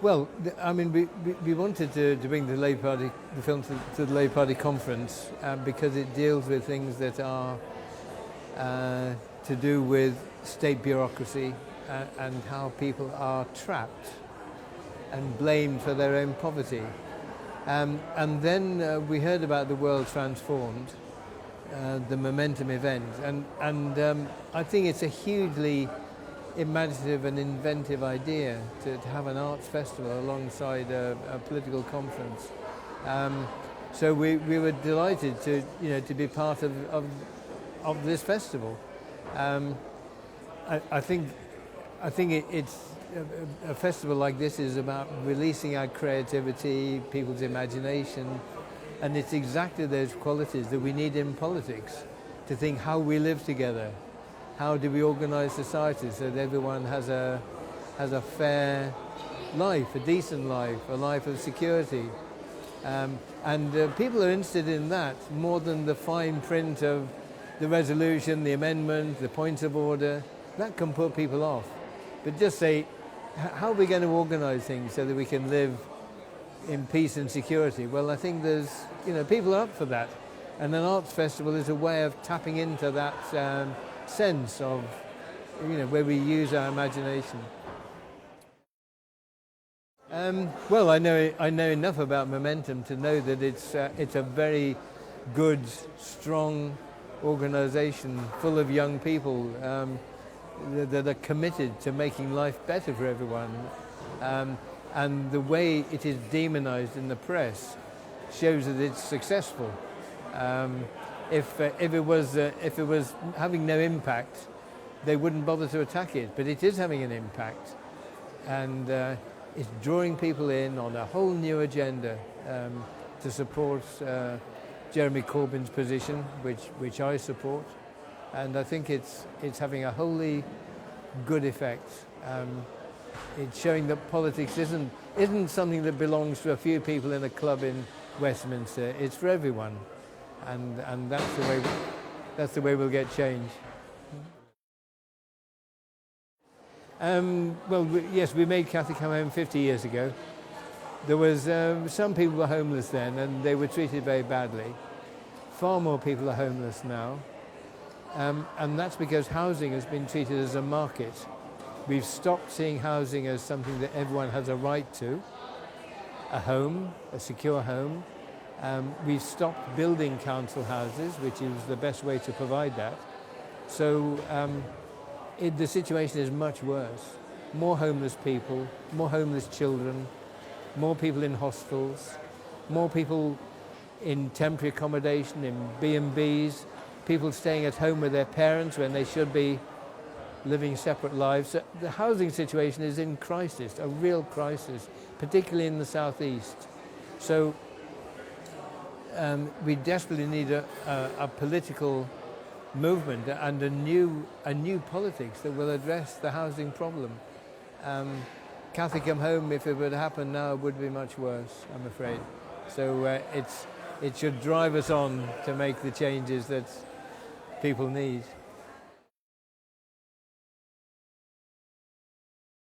Well, I mean, we wanted to bring the film to the Labour Party conference because it deals with things that are to do with state bureaucracy and how people are trapped and blamed for their own poverty. And then we heard about the World Transformed, the Momentum event, and I think it's a hugely imaginative and inventive idea to have an arts festival alongside a political conference. So we were delighted to be part of this festival. I think it's a festival like this is about releasing our creativity, people's imagination, and it's exactly those qualities that we need in politics to think how we live together. How do we organise society so that everyone has a fair life, a decent life, a life of security? And people are interested in that more than the fine print of the resolution, the amendment, the points of order. That can put people off. But just say, how are we going to organise things so that we can live in peace and security? Well, I think people are up for that. And an arts festival is a way of tapping into that sense of, where we use our imagination. Well, I know enough about Momentum to know that it's a very good, strong organisation full of young people that are committed to making life better for everyone. And the way it is demonised in the press shows that it's successful. If it was having no impact, they wouldn't bother to attack it. But it is having an impact, and it's drawing people in on a whole new agenda to support Jeremy Corbyn's position, which I support, and I think it's having a wholly good effect. It's showing that politics isn't something that belongs to a few people in a club in Westminster. It's for everyone. And that's the way we'll get change. Yes, we made Cathy Come Home 50 years ago. There was some people were homeless then, and they were treated very badly. Far more people are homeless now, and that's because housing has been treated as a market. We've stopped seeing housing as something that everyone has a right to, a home, a secure home. We've stopped building council houses, which is the best way to provide that. So the situation is much worse. More homeless people, more homeless children, more people in hostels, more people in temporary accommodation, in B&Bs, people staying at home with their parents when they should be living separate lives. So the housing situation is in crisis, a real crisis, particularly in the southeast. So we desperately need a political movement and a new politics that will address the housing problem. Cathy Come Home, if it would happen now, would be much worse, I'm afraid. So it should drive us on to make the changes that people need.